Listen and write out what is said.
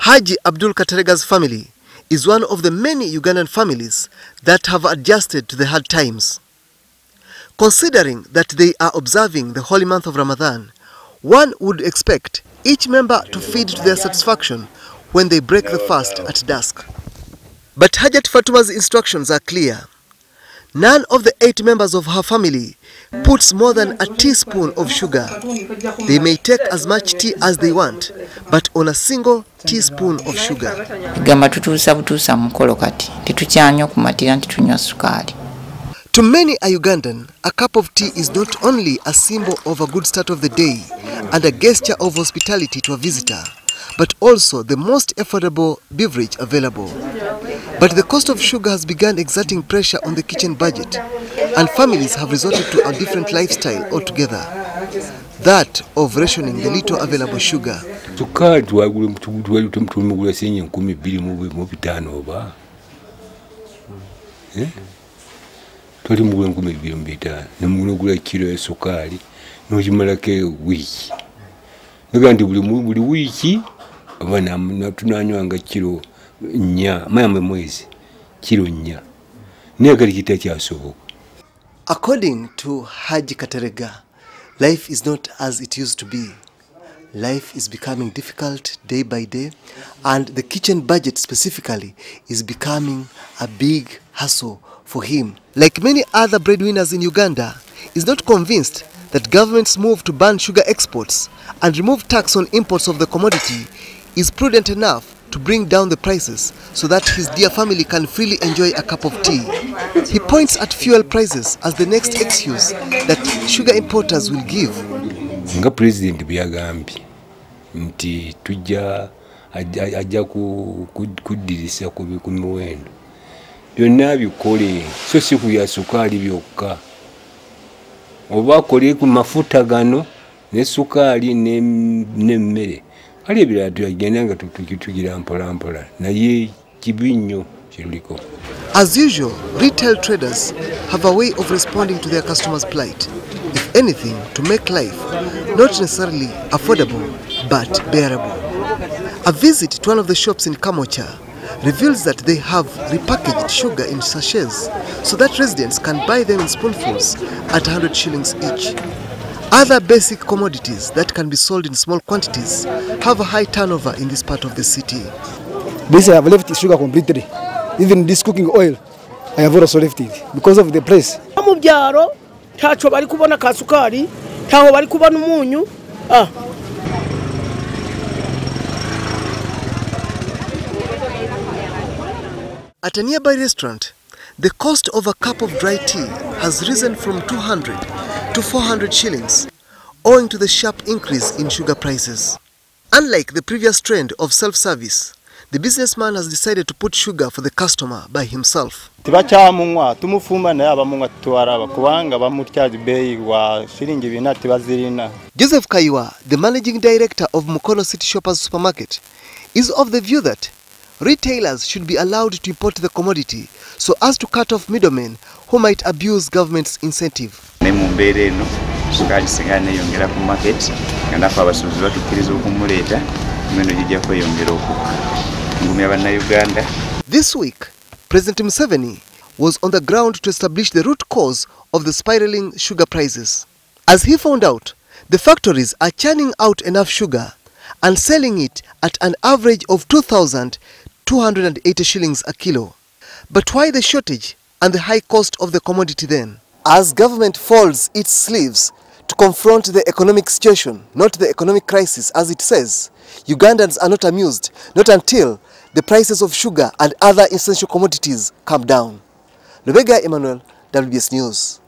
Haji Abdul Katerega's family is one of the many Ugandan families that have adjusted to the hard times. Considering that they are observing the holy month of Ramadan, one would expect each member to feed to their satisfaction when they break the fast at dusk. But Hajat Fatuma's instructions are clear. None of the 8 members of her family puts more than a teaspoon of sugar. They may take as much tea as they want, but on a single teaspoon of sugar. To many a Ugandan, a cup of tea is not only a symbol of a good start of the day and a gesture of hospitality to a visitor, but also the most affordable beverage available. But the cost of sugar has begun exerting pressure on the kitchen budget, and families have resorted to a different lifestyle altogether, that of rationing the little available sugar. According to Haji Katerega, life is not as it used to be. Life is becoming difficult day by day, and the kitchen budget specifically is becoming a big hassle for him. Like many other breadwinners in Uganda, is not convinced that government's move to ban sugar exports and remove tax on imports of the commodity is prudent enough to bring down the prices so that his dear family can freely enjoy a cup of tea. He points at fuel prices as the next excuse that sugar importers will give. Nga president byagambye nti tujja ajja kudirisa ku miwendo byonna bikole so si ku ya sukali byokka oba kole ku mafuta gano ne sukali n'emmere ali ebirala tuyagenda nga tugira mpolampola naye kibinyo kiruliko. As usual, retail traders have a way of responding to their customers' plight, if anything, to make life not necessarily affordable but bearable. A visit to one of the shops in Kamocha reveals that they have repackaged sugar in sachets so that residents can buy them in spoonfuls at 100 shillings each. Other basic commodities that can be sold in small quantities have a high turnover in this part of the city. This I have left sugar completely. Even this cooking oil, I have also left it because of the price. At a nearby restaurant, the cost of a cup of dry tea has risen from 200 to 400 shillings, owing to the sharp increase in sugar prices. Unlike the previous trend of self-service, the businessman has decided to put sugar for the customer by himself. Joseph Kaiwa, the managing director of Mukono City Shoppers Supermarket, is of the view that retailers should be allowed to import the commodity so as to cut off middlemen who might abuse government's incentive. This week, President Museveni was on the ground to establish the root cause of the spiraling sugar prices. As he found out, the factories are churning out enough sugar and selling it at an average of 2,280 shillings a kilo. But why the shortage and the high cost of the commodity then? As government folds its sleeves to confront the economic situation, not the economic crisis as it says, Ugandans are not amused, not until the prices of sugar and other essential commodities come down. Lubega Emmanuel, WBS News.